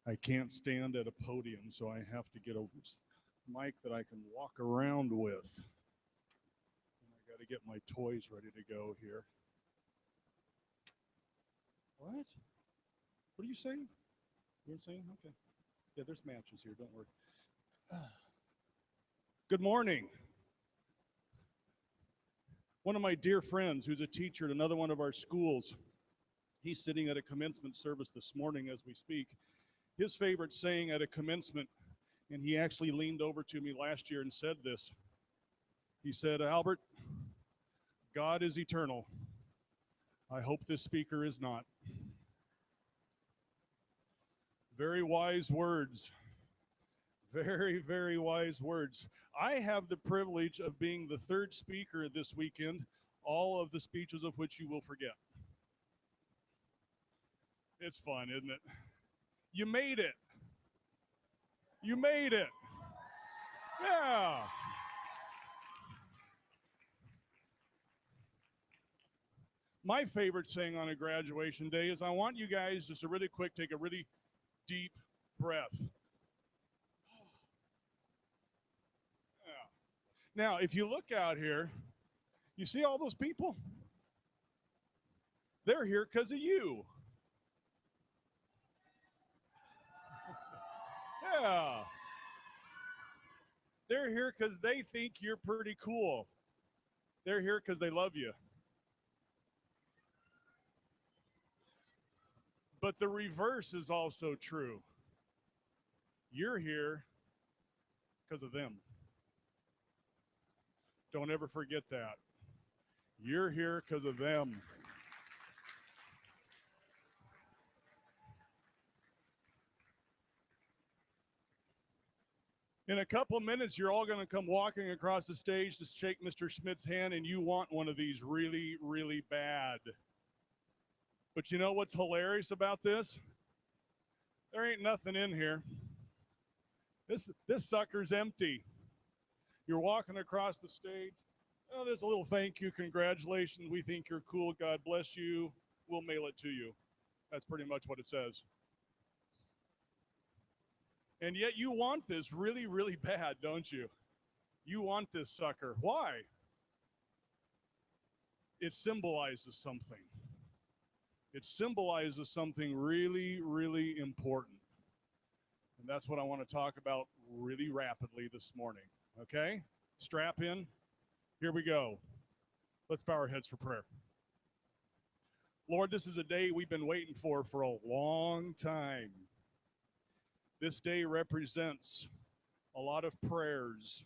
I can't stand at a podium, so I have to get a mic that I can walk around with. And I got to get my toys ready to go here. What? What are you saying? You're saying? Okay. Yeah, there's matches here. Don't worry. Good morning. One of my dear friends who's a teacher at another one of our schools, he's sitting at a commencement service this morning as we speak. His favorite saying at a commencement, and he actually leaned over to me last year and said this. He said, Albert, God is eternal. I hope this speaker is not. Very wise words. Very, very wise words. I have the privilege of being the third speaker this weekend, all of the speeches of which you will forget. It's fun, isn't it? You made it. You made it. Yeah. My favorite saying on a graduation day is I want you guys just to really quick take a really deep breath. Yeah. Now, if you look out here, you see all those people? They're here because of you. Yeah. They're here because they think you're pretty cool. They're here because they love you. But the reverse is also true. You're here because of them. Don't ever forget that. You're here because of them. In a couple minutes, you're all going to come walking across the stage to shake Mr. Schmidt's hand, and you want one of these really, really bad. But you know what's hilarious about this? There ain't nothing in here. This sucker's empty. You're walking across the stage. Oh, there's a little thank you, congratulations. We think you're cool. God bless you. We'll mail it to you. That's pretty much what it says. And yet you want this really, really bad, don't you? You want this sucker. Why? It symbolizes something. It symbolizes something really, really important. And that's what I want to talk about really rapidly this morning. Okay? Strap in. Here we go. Let's bow our heads for prayer. Lord, this is a day we've been waiting for a long time. This day represents a lot of prayers,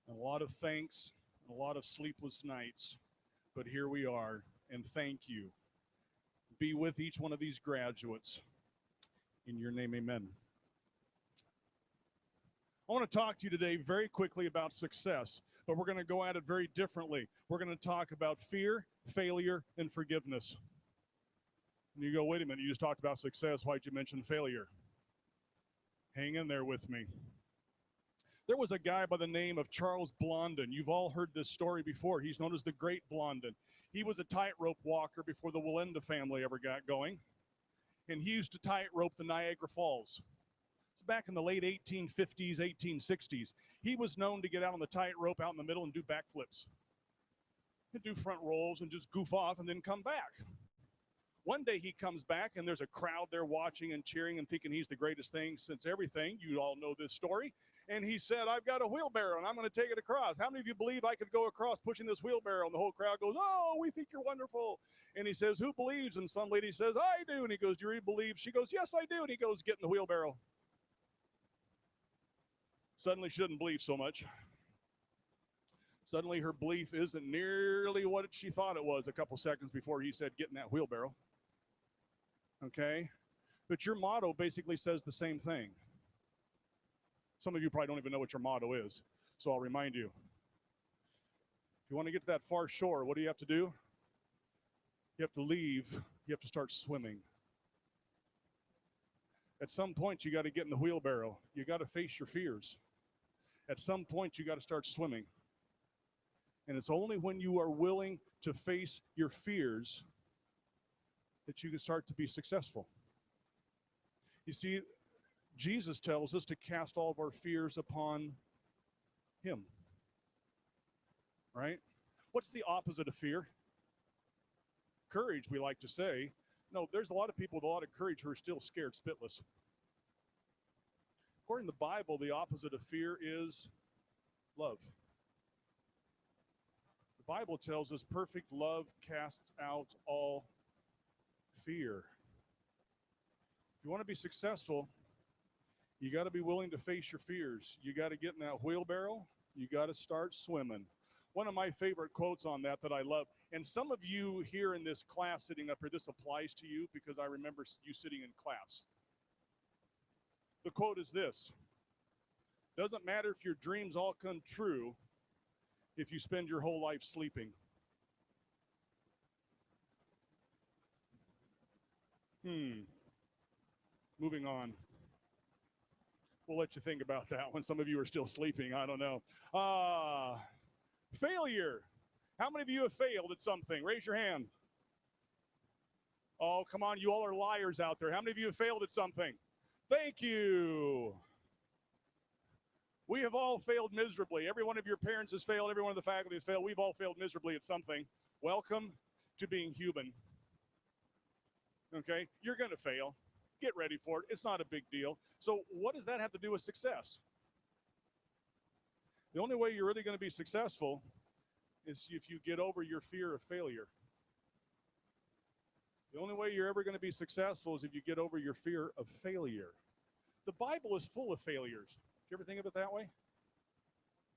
a lot of thanks, a lot of sleepless nights. But here we are, and thank you. Be with each one of these graduates. In your name, amen. I want to talk to you today very quickly about success, but we're going to go at it very differently. We're going to talk about fear, failure, and forgiveness. And you go, wait a minute, you just talked about success. Why'd you mention failure? Hang in there with me. There was a guy by the name of Charles Blondin. You've all heard this story before. He's known as the Great Blondin. He was a tightrope walker before the Lindo family ever got going. And he used to tightrope the Niagara Falls. It's back in the late 1850s, 1860s. He was known to get out on the tightrope out in the middle and do backflips. He'd do front rolls and just goof off and then come back. One day he comes back and there's a crowd there watching and cheering and thinking he's the greatest thing since everything. You all know this story. And he said, I've got a wheelbarrow and I'm going to take it across. How many of you believe I could go across pushing this wheelbarrow? And the whole crowd goes, oh, we think you're wonderful. And he says, who believes? And some lady says, I do. And he goes, do you really believe? She goes, yes, I do. And he goes, get in the wheelbarrow. Suddenly she doesn't believe so much. Suddenly her belief isn't nearly what she thought it was a couple seconds before he said, get in that wheelbarrow. Okay? But your motto basically says the same thing. Some of you probably don't even know what your motto is, so I'll remind you. If you want to get to that far shore, what do you have to do? You have to leave. You have to start swimming. At some point, you got to get in the wheelbarrow. You got to face your fears. At some point, you got to start swimming. And it's only when you are willing to face your fears that you can start to be successful. You see, Jesus tells us to cast all of our fears upon him, right? What's the opposite of fear? Courage, we like to say. No, there's a lot of people with a lot of courage who are still scared spitless. According to the Bible, the opposite of fear is love. The Bible tells us perfect love casts out all fear. If you want to be successful, you got to be willing to face your fears. You got to get in that wheelbarrow. You got to start swimming. One of my favorite quotes on that I love, and some of you here in this class sitting up here, this applies to you because I remember you sitting in class. The quote is this: doesn't matter if your dreams all come true if you spend your whole life sleeping. Moving on. We'll let you think about that when some of you are still sleeping. I don't know. Failure. How many of you have failed at something? Raise your hand. Oh, come on. You all are liars out there. How many of you have failed at something? Thank you. We have all failed miserably. Every one of your parents has failed. Every one of the faculty has failed. We've all failed miserably at something. Welcome to being human. Okay? You're going to fail. Get ready for it. It's not a big deal. So what does that have to do with success? The only way you're really going to be successful is if you get over your fear of failure. The only way you're ever going to be successful is if you get over your fear of failure. The Bible is full of failures. Do you ever think of it that way?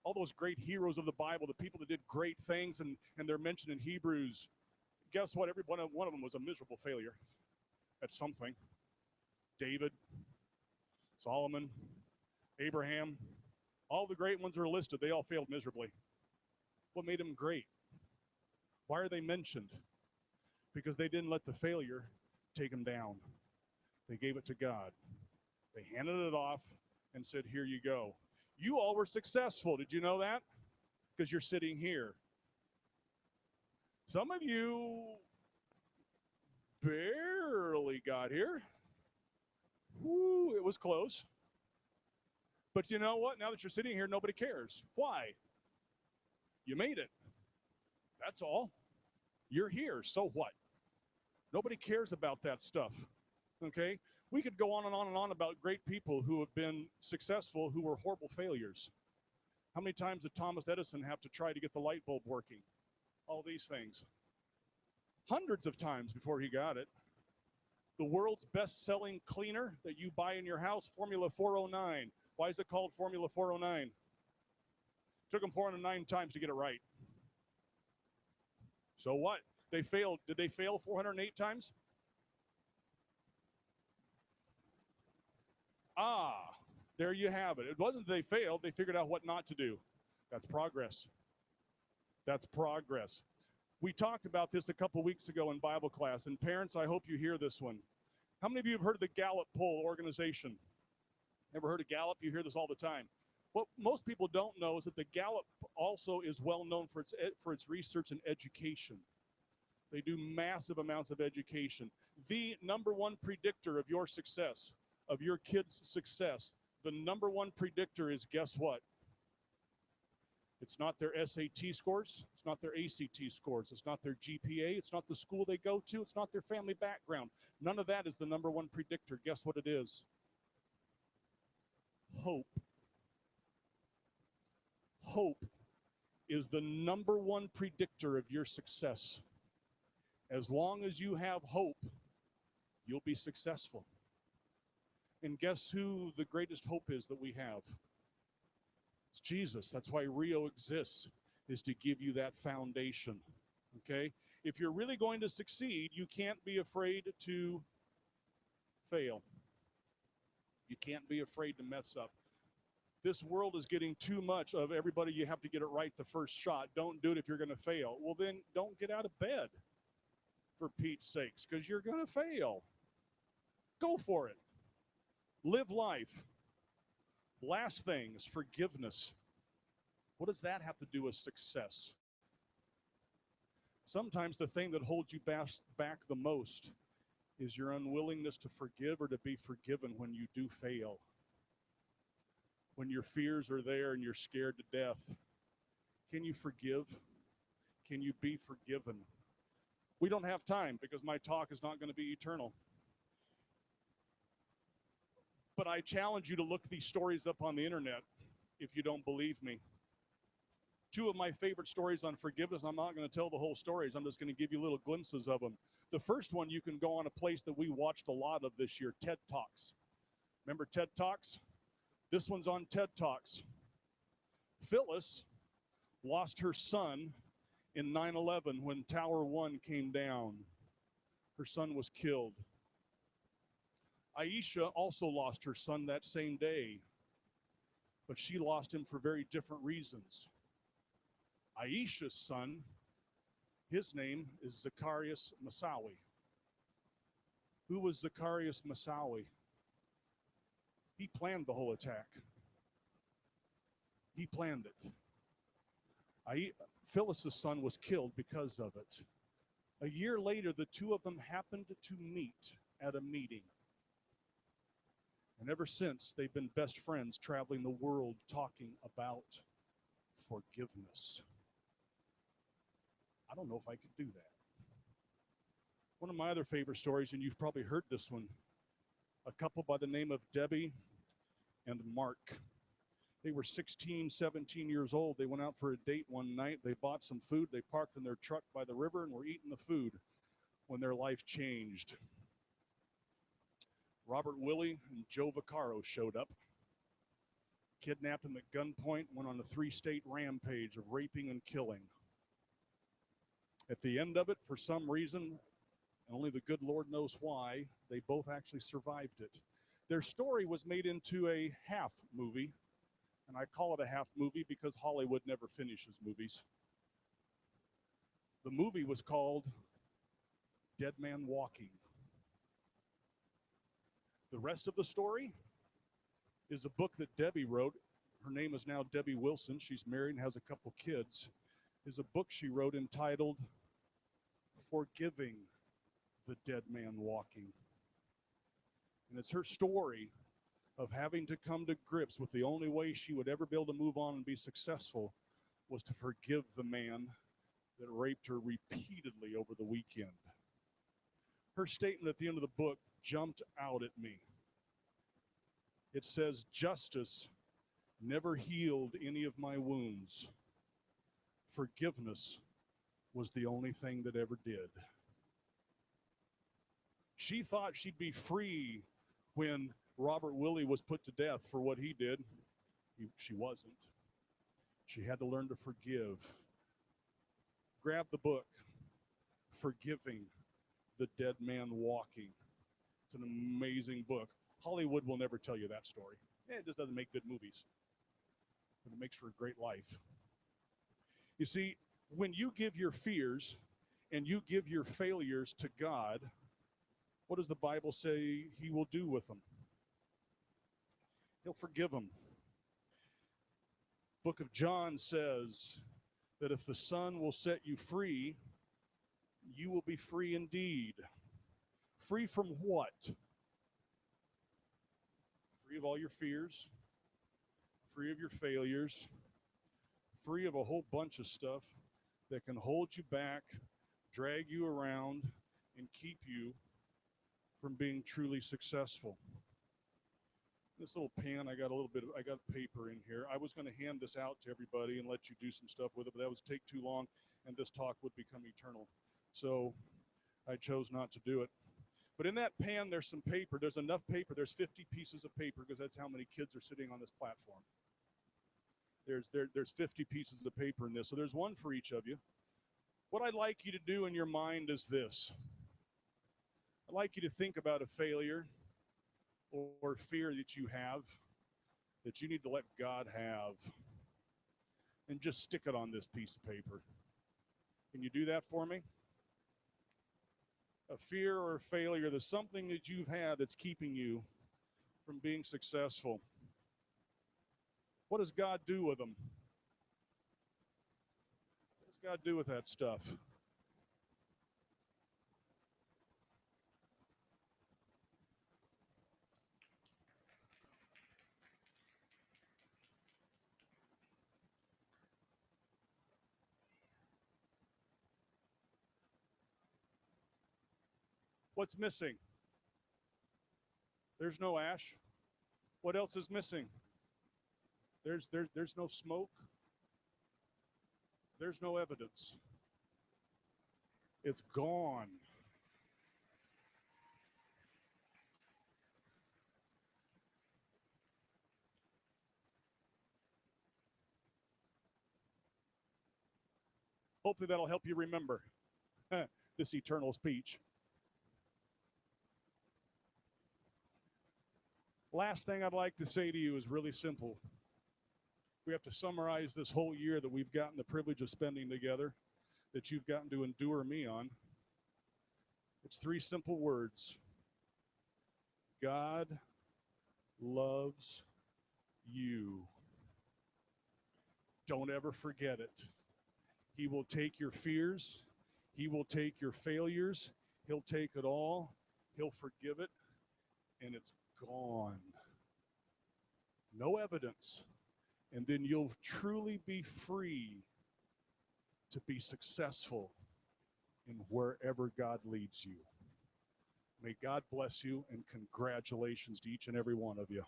All those great heroes of the Bible, the people that did great things, and they're mentioned in Hebrews. Guess what? Every one of them was a miserable failure at something. David, Solomon, Abraham, all the great ones are listed. They all failed miserably. What made them great? Why are they mentioned? Because they didn't let the failure take them down. They gave it to God. They handed it off and said, here you go. You all were successful. Did you know that? Because you're sitting here. Some of you barely got here. Woo, it was close. But you know what? Now that you're sitting here, nobody cares. Why? You made it. That's all. You're here. So what? Nobody cares about that stuff. Okay? We could go on and on and on about great people who have been successful who were horrible failures. How many times did Thomas Edison have to try to get the light bulb working? All these things. Hundreds of times before he got it. The world's best-selling cleaner that you buy in your house, Formula 409. Why is it called Formula 409? Took them 409 times to get it right. So what? They failed. Did they fail 408 times? There you have it. It wasn't they failed. They figured out what not to do. That's progress. That's progress. We talked about this a couple weeks ago in Bible class, and parents, I hope you hear this one. How many of you have heard of the Gallup poll organization? Ever heard of Gallup? You hear this all the time. What most people don't know is that the Gallup also is well known for its research and education. They do massive amounts of education. The number one predictor of your success, of your kids' success, the number one predictor is, guess what? It's not their SAT scores. It's not their ACT scores. It's not their GPA. It's not the school they go to. It's not their family background. None of that is the number one predictor. Guess what it is? Hope. Hope is the number one predictor of your success. As long as you have hope, you'll be successful. And guess who the greatest hope is that we have? It's Jesus. That's why Rio exists, is to give you that foundation, okay? If you're really going to succeed, you can't be afraid to fail. You can't be afraid to mess up. This world is getting too much of everybody, you have to get it right the first shot. Don't do it if you're going to fail. Well, then don't get out of bed, for Pete's sakes, because you're going to fail. Go for it. Live life. Last thing is forgiveness. What does that have to do with success? Sometimes the thing that holds you back the most is your unwillingness to forgive or to be forgiven when you do fail. When your fears are there and you're scared to death, can you forgive? Can you be forgiven? We don't have time because my talk is not going to be eternal. But I challenge you to look these stories up on the internet if you don't believe me. Two of my favorite stories on forgiveness, I'm not going to tell the whole stories, I'm just going to give you little glimpses of them. The first one, you can go on a place that we watched a lot of this year, TED Talks. Remember TED Talks? This one's on TED Talks. Phyllis lost her son in 9/11 when Tower 1 came down. Her son was killed. Aisha also lost her son that same day, but she lost him for very different reasons. Aisha's son, his name is Zacharias Moussaoui. Who was Zacharias Moussaoui? He planned the whole attack. He planned it. Phyllis's son was killed because of it. A year later, the two of them happened to meet at a meeting. And ever since, they've been best friends traveling the world talking about forgiveness. I don't know if I could do that. One of my other favorite stories, and you've probably heard this one, a couple by the name of Debbie and Mark. They were 16, 17 years old. They went out for a date one night. They bought some food. They parked in their truck by the river and were eating the food when their life changed. Robert Willie and Joe Vaccaro showed up, kidnapped them at gunpoint, went on a 3-state rampage of raping and killing. At the end of it, for some reason, and only the good Lord knows why, they both actually survived it. Their story was made into a half movie, and I call it a half movie because Hollywood never finishes movies. The movie was called Dead Man Walking. The rest of the story is a book that Debbie wrote. Her name is now Debbie Wilson. She's married and has a couple kids. Is a book she wrote entitled Forgiving the Dead Man Walking. And it's her story of having to come to grips with the only way she would ever be able to move on and be successful was to forgive the man that raped her repeatedly over the weekend. Her statement at the end of the book jumped out at me. It says, "Justice never healed any of my wounds. Forgiveness was the only thing that ever did." She thought she'd be free when Robert Willie was put to death for what he did. She wasn't. She had to learn to forgive. Grab the book, Forgiving the Dead Man Walking. It's an amazing book. Hollywood will never tell you that story. It just doesn't make good movies, but it makes for a great life. You see, when you give your fears and you give your failures to God, what does the Bible say He will do with them? He'll forgive them. Book of John says that if the Son will set you free, you will be free indeed. Free from what? Free of all your fears, free of your failures, free of a whole bunch of stuff that can hold you back, drag you around, and keep you from being truly successful. This little pen, I got paper in here. I was going to hand this out to everybody and let you do some stuff with it, but that would take too long, and this talk would become eternal. So I chose not to do it. But in that pan, there's some paper. There's enough paper. There's 50 pieces of paper because that's how many kids are sitting on this platform. There's 50 pieces of paper in this. So there's one for each of you. What I'd like you to do in your mind is this. I'd like you to think about a failure or fear that you have that you need to let God have, and just stick it on this piece of paper. Can you do that for me? A fear or a failure, there's something that you've had that's keeping you from being successful. What does God do with them? What does God do with that stuff? What's missing? There's no ash. What else is missing? There's no smoke. There's no evidence. It's gone. Hopefully that'll help you remember this eternal speech. Last thing I'd like to say to you is really simple. We have to summarize this whole year that we've gotten the privilege of spending together, that you've gotten to endure me on. It's 3 simple words. God loves you. Don't ever forget it. He will take your fears. He will take your failures. He'll take it all. He'll forgive it. And it's gone. No evidence. And then you'll truly be free to be successful in wherever God leads you. May God bless you, and congratulations to each and every one of you.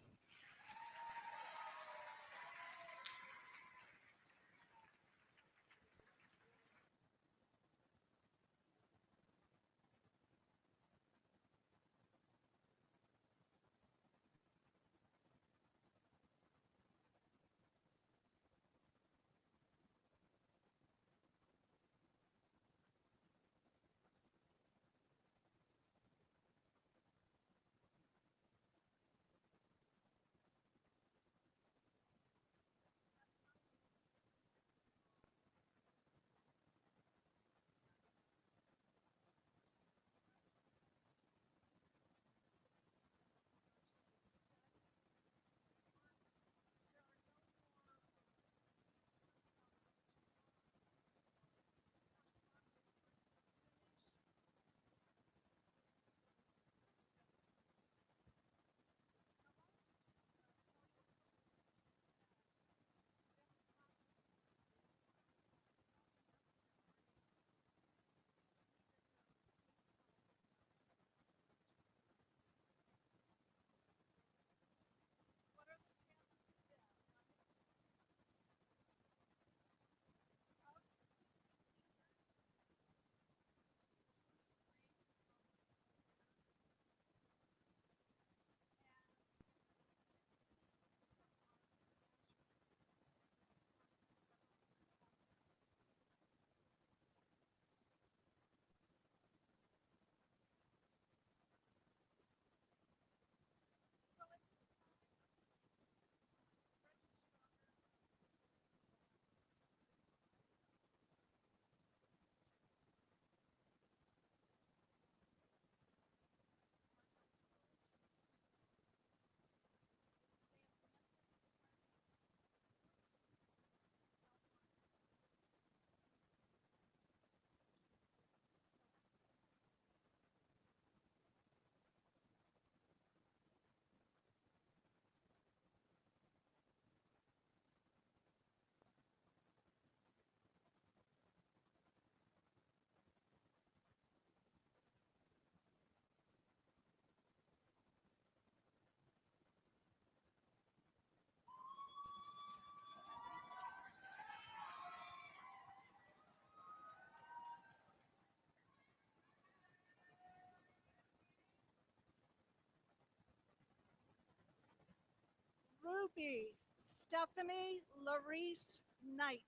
Ruby Stephanie Larice Knight.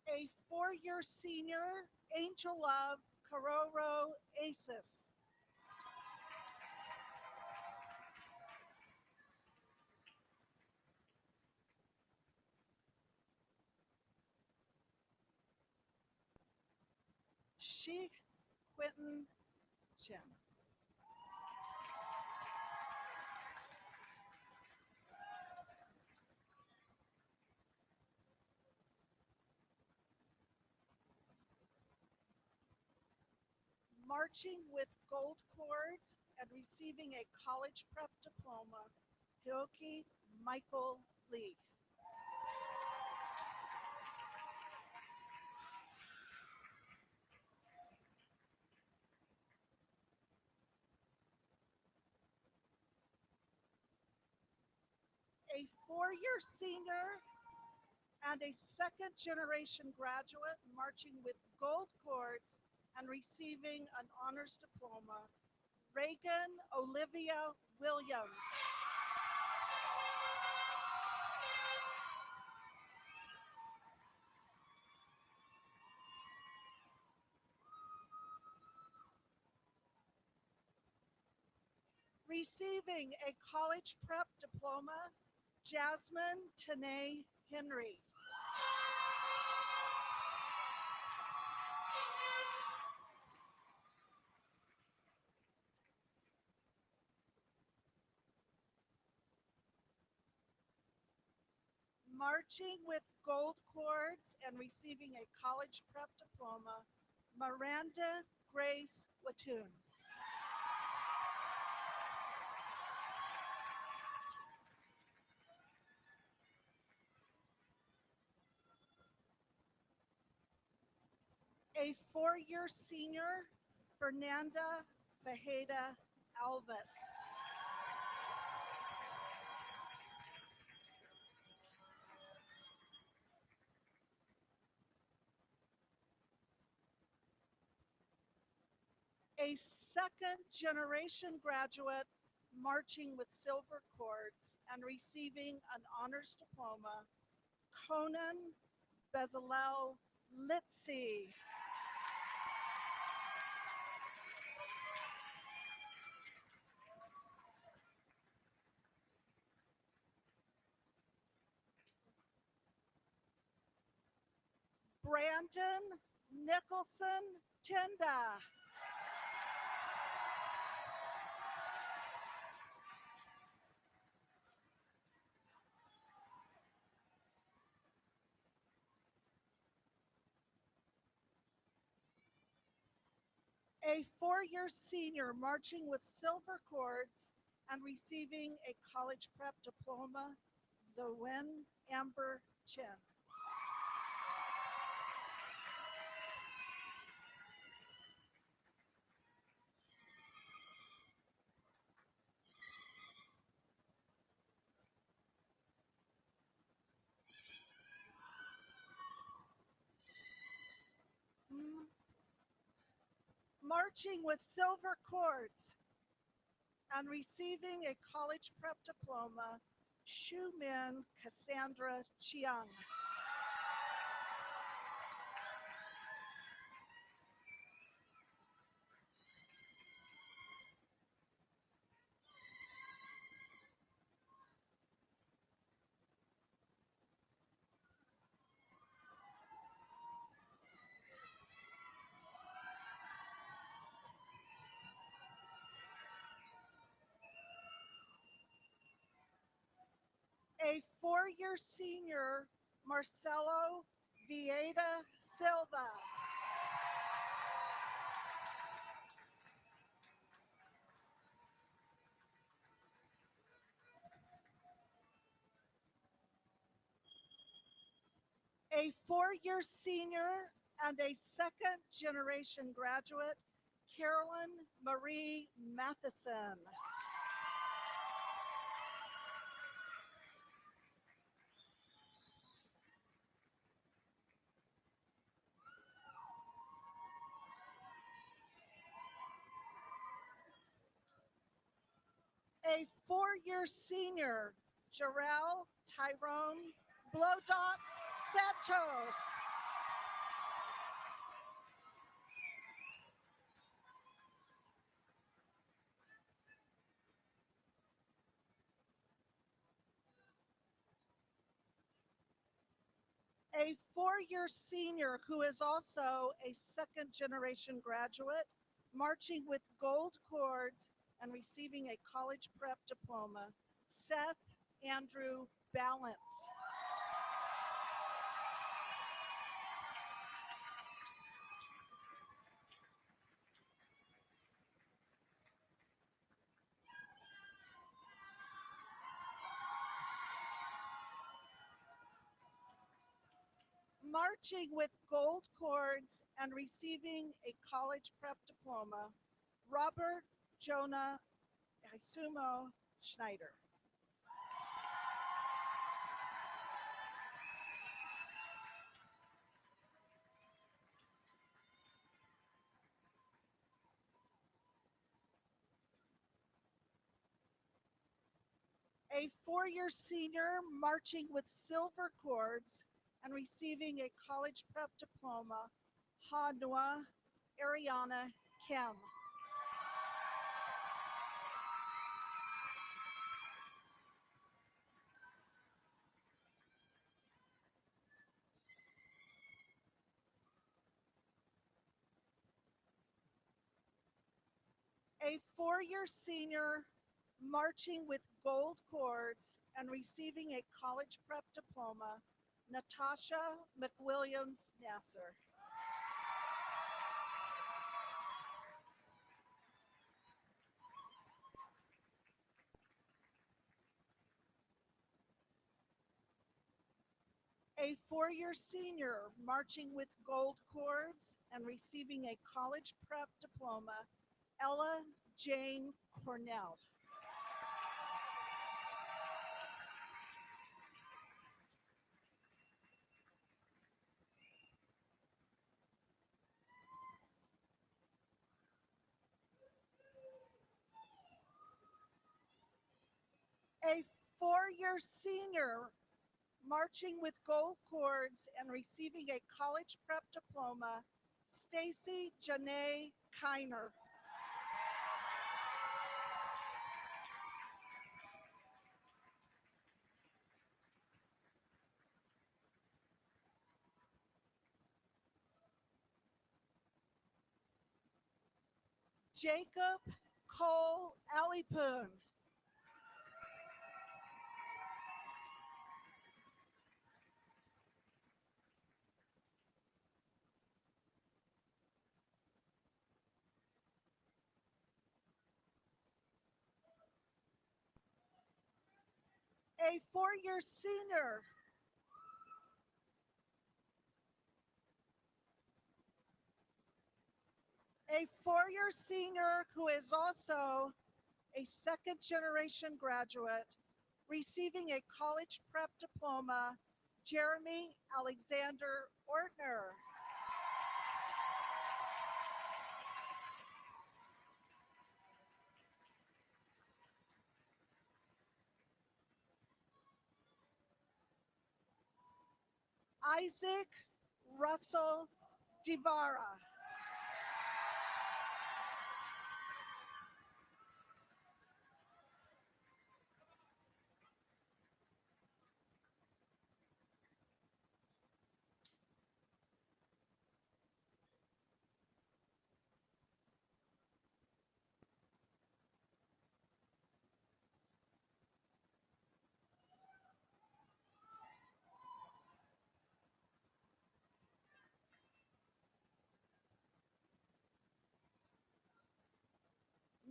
A 4-year senior, Angel Love Caroro Aces. She Quentin Jim. marching with gold cords and receiving a college prep diploma, Hioki Michael Lee. A four-year senior and a second-generation graduate marching with gold cords and receiving an honors diploma, Reagan Olivia Williams. Receiving a college prep diploma, Jasmine Tanae Henry. Marching with gold cords and receiving a college prep diploma, Miranda Grace Watoon. A four-year senior, Fernanda Fajeda Alves. A second-generation graduate marching with silver cords and receiving an honors diploma, Conan Bezalel Litzy. Brandon Nicholson Tinda. A four-year senior marching with silver cords and receiving a college prep diploma, Zoen Amber Chin. Marching with silver cords and receiving a college prep diploma, Shu Min Cassandra Chiang. A four-year senior, Marcelo Vieda Silva. A four-year senior and a second-generation graduate, Carolyn Marie Matheson. A four-year senior, Jarrell Tyrone Blodot Santos. A four-year senior who is also a second-generation graduate, marching with gold cords and receiving a college prep diploma, Seth Andrew Balance. Marching with gold cords and receiving a college prep diploma, Robert Jonah Isumo Schneider. A four-year senior marching with silver cords and receiving a college prep diploma, Hanua Ariana Kim. A four-year senior marching with gold cords and receiving a college prep diploma, Natasha McWilliams Nasser. A four-year senior marching with gold cords and receiving a college prep diploma, Ella Jane Cornell. A four-year senior marching with gold cords and receiving a college prep diploma, Stacy Janae Kiner. Jacob Cole Alipoon. A four-year senior who is also a second generation graduate receiving a college prep diploma, Jeremy Alexander Ortner. Isaac Russell Divara.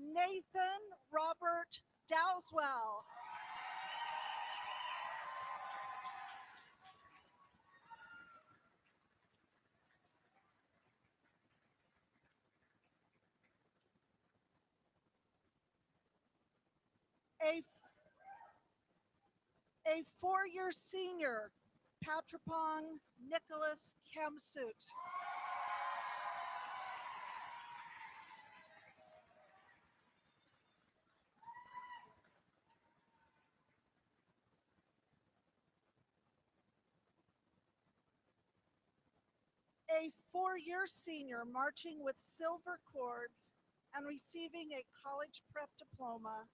Nathan Robert Dowswell. A four-year senior, Patrapong Nicholas Kemsut. A four-year senior marching with silver cords and receiving a college prep diploma,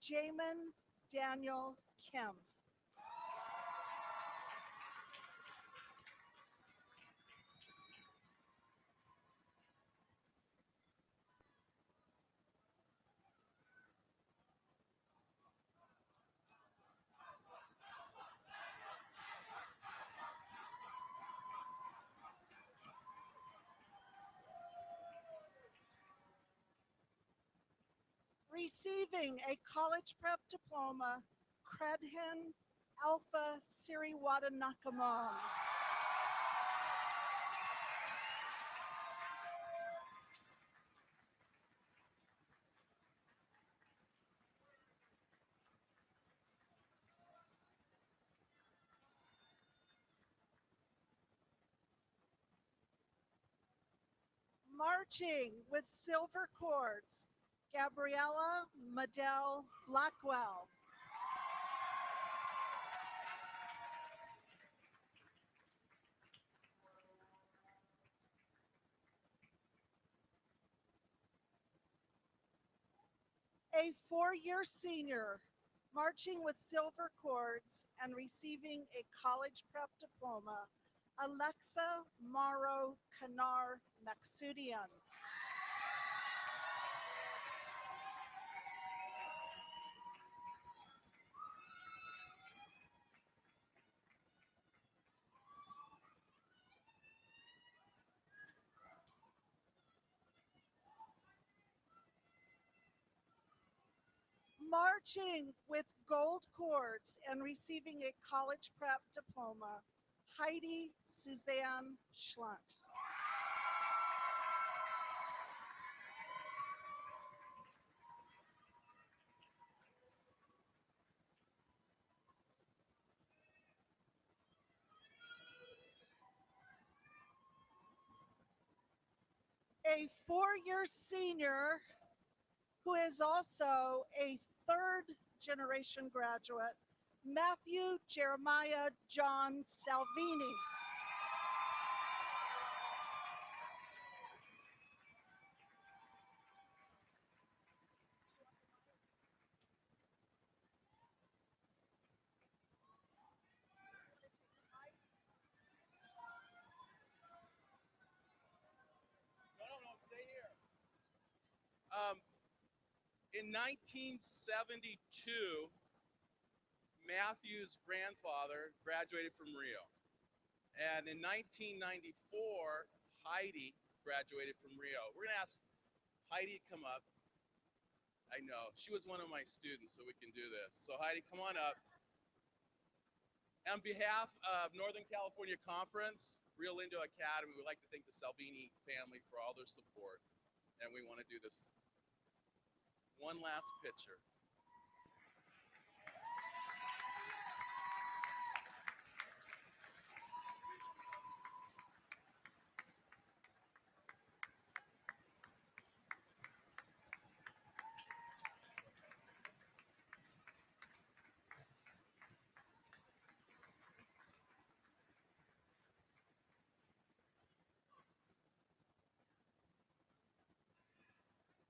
Jamin Daniel Kim. Receiving a college prep diploma, Credhen Alpha Siriwada Nakamon. Marching with silver cords, Gabriella Madell Blackwell. A four-year senior, marching with silver cords and receiving a college prep diploma, Alexa Morrow Kanar Maksudian. Marching with gold cords and receiving a college prep diploma, Heidi Suzanne Schlunt. A four-year senior who is also a third generation graduate, Matthew Jeremiah John Salvini. No, stay here. In 1972, Matthew's grandfather graduated from Rio. And in 1994, Heidi graduated from Rio. We're going to ask Heidi to come up. I know, she was one of my students, so we can do this. So Heidi, come on up. On behalf of Northern California Conference, Rio Lindo Academy, we'd like to thank the Salvini family for all their support. And we want to do this one last picture.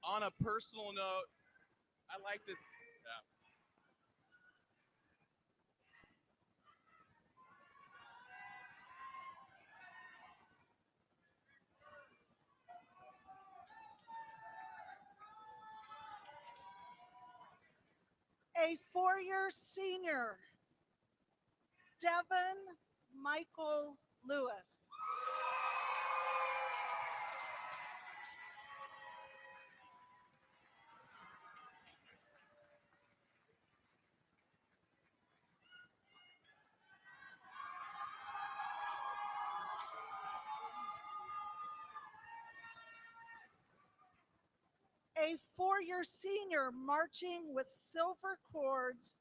On a personal note, I like to, A four-year senior, Devin Michael Lewis. A four-year senior, marching with silver cords,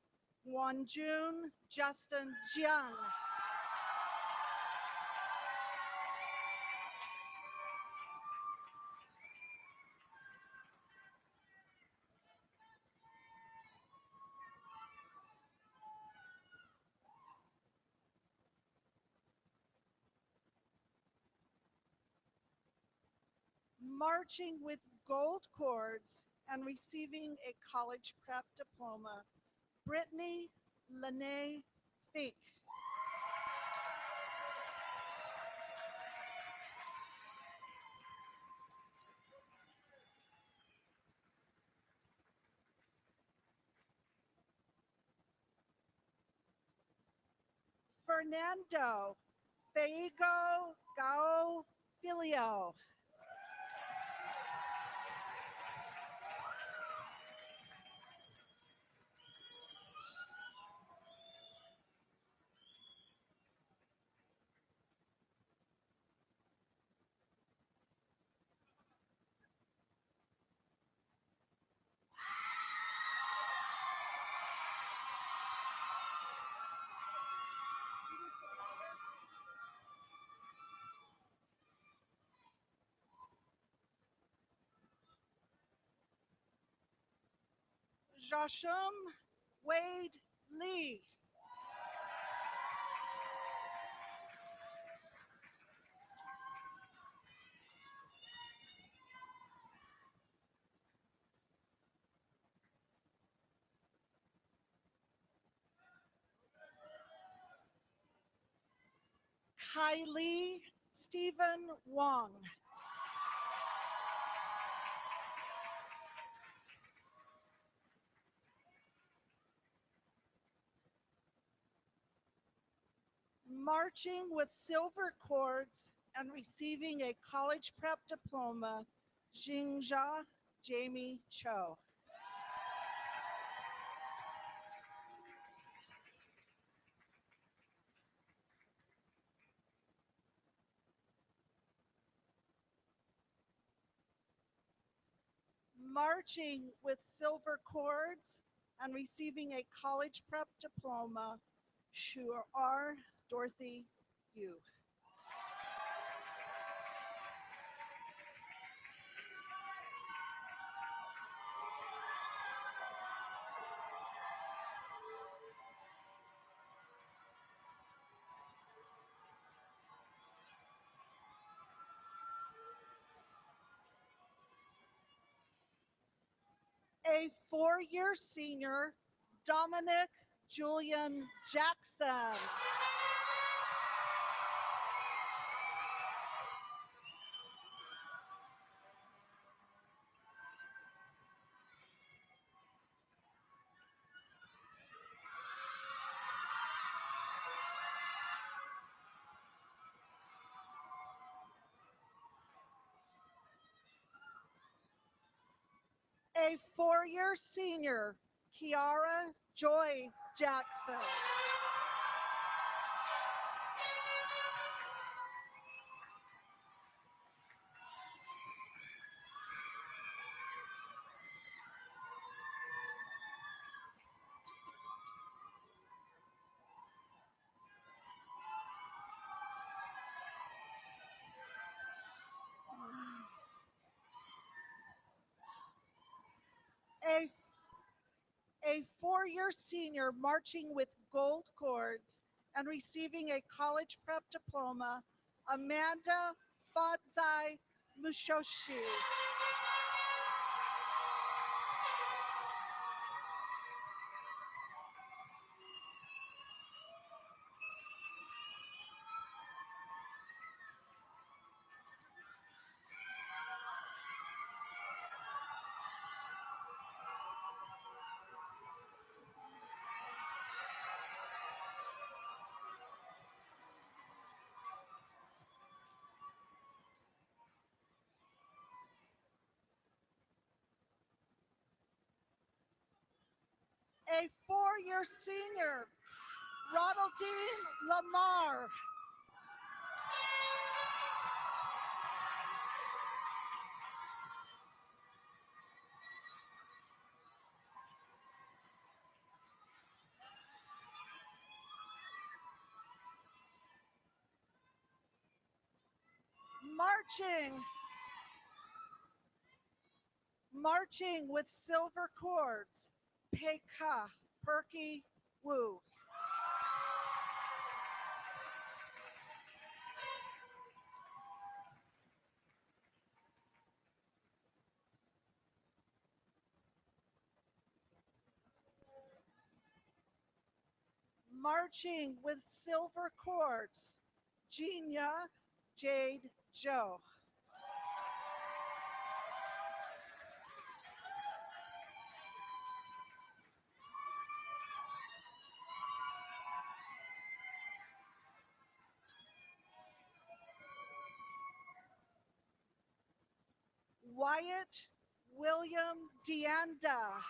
Wanjun Justin Jiang. Marching with gold cords and receiving a college prep diploma, Brittany Lene Fink. Fernando Feigo Gao Filio. Joshum Wade Lee. Kylie Stephen Wong. Marching with silver cords and receiving a college prep diploma, Jingja Jamie Cho. Marching with silver cords and receiving a college prep diploma, Shuar Dorothy Yu. A four-year senior, Dominic Julian Jackson. A four-year senior, Kiara Joy Jackson. A four-year senior marching with gold cords and receiving a college prep diploma, Amanda Fadzai Mushoshi. A four-year senior, Ronaldine Lamar. Marching with silver cords, Pekka Perky Wu. Marching with silver cords, Gina Jade Joe. Wyatt William Deanda.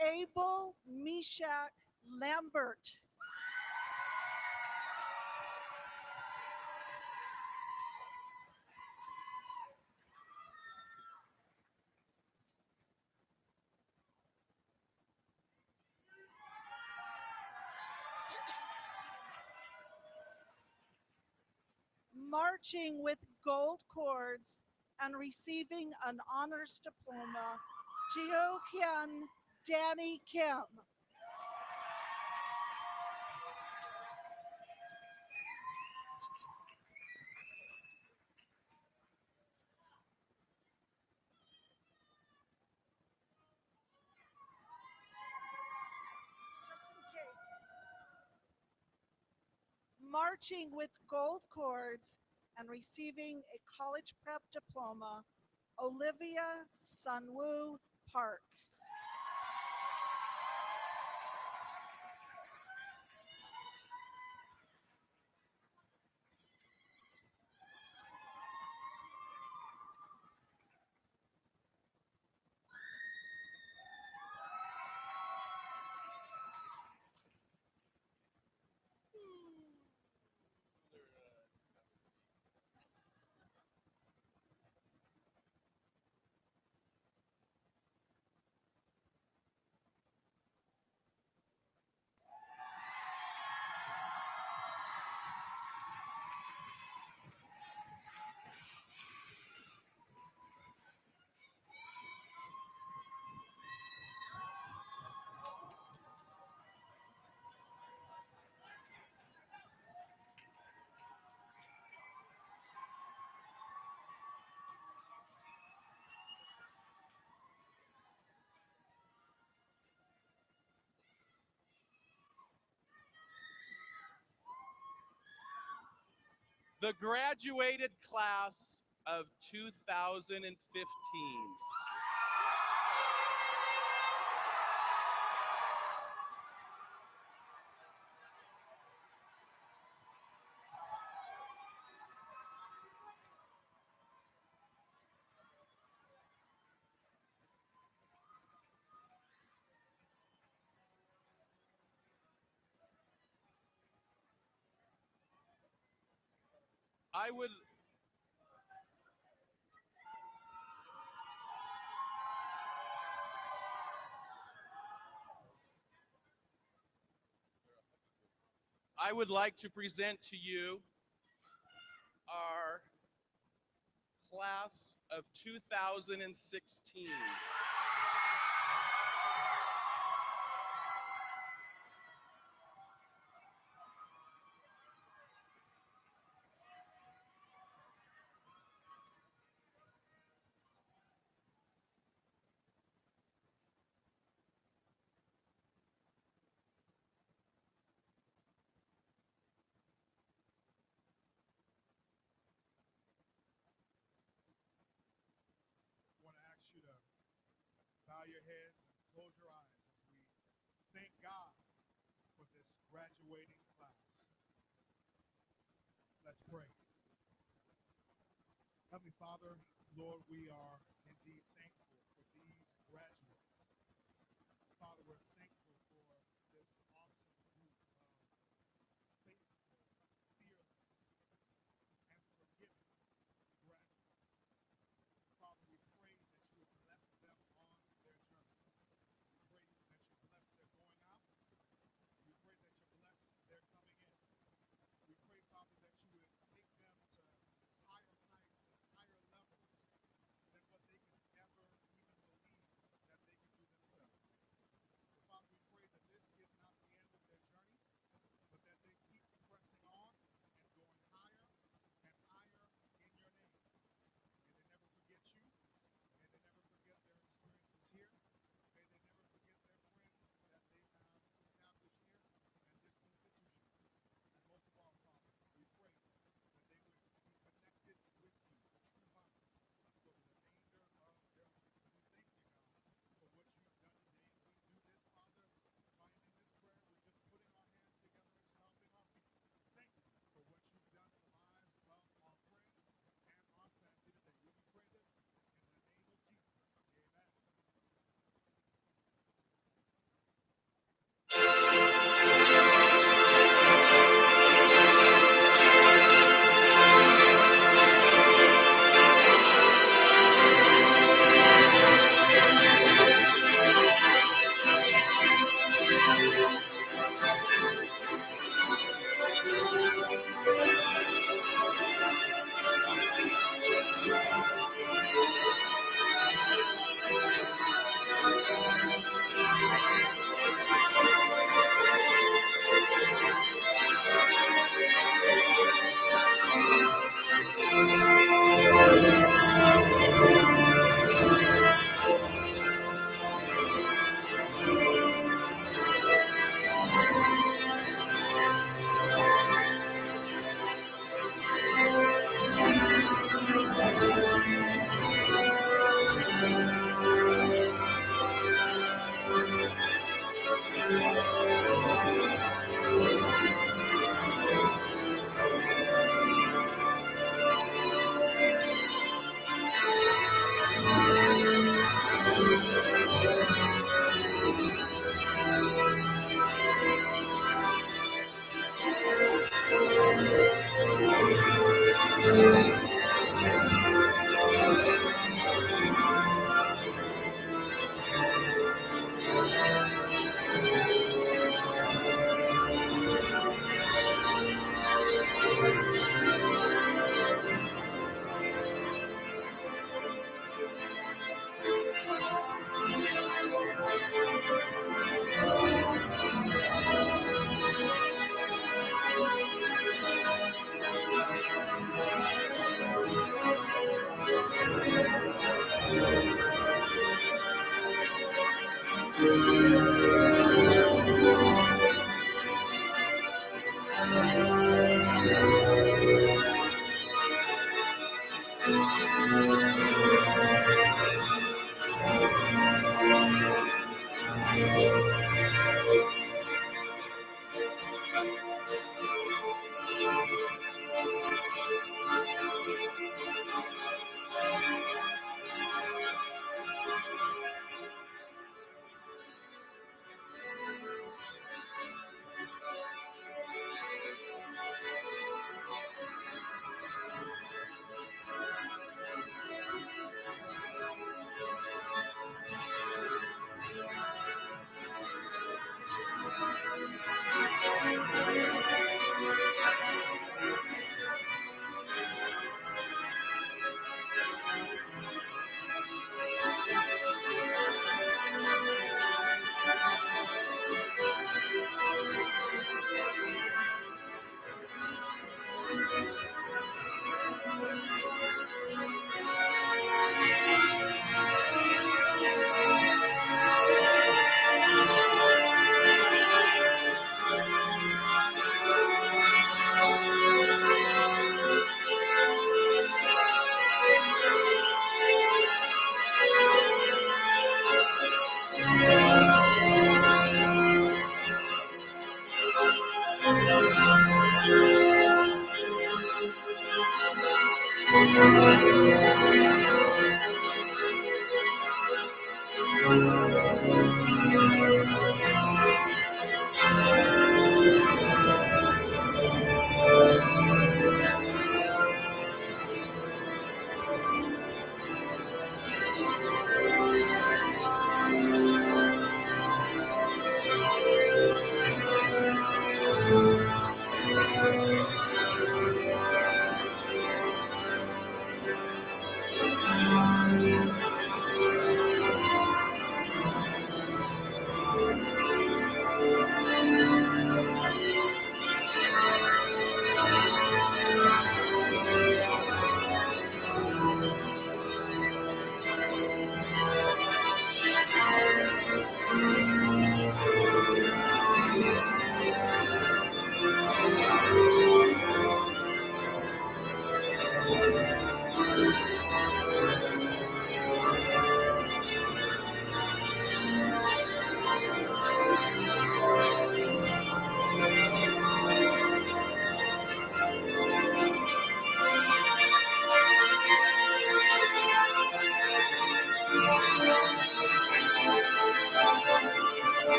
Abel Meshach Lambert. marching with gold cords and receiving an honors diploma, Jio Hyun Danny Kim. Just in case. Marching with gold cords and receiving a college prep diploma, Olivia Sunwoo Park. The graduated class of 2015. I would like to present to you our class of 2016. I want to ask you to bow your heads and close your eyes as we thank God for this graduating class. Let's pray. Heavenly Father, Lord, we are indeed thankful for these graduates. Father, we're thankful for this awesome group of faithful, fearless, and forgiving graduates. Father, we pray that you would bless them on their journey. We pray that you bless their going out. We pray that you bless their coming in. We pray, Father, that you would take them to higher heights and higher levels than what they could ever even believe that they could do themselves. So, Father, we pray that this is not the end of their journey, but that they keep pressing on and going higher and higher in your name. May they never forget you. May they never forget their experiences here. May they never forget their friends that they have established here and this institution. And most of all, Father, we pray that they would be connected with you, the true vine, for the remainder of their lives. So we thank you, God, for what you've done today. We do this, Father, finding this prayer. We're just putting our hands together and stomping our feet. Thank you for what you've done in the lives of our friends and our family today. We pray this in the name of Jesus. Amen.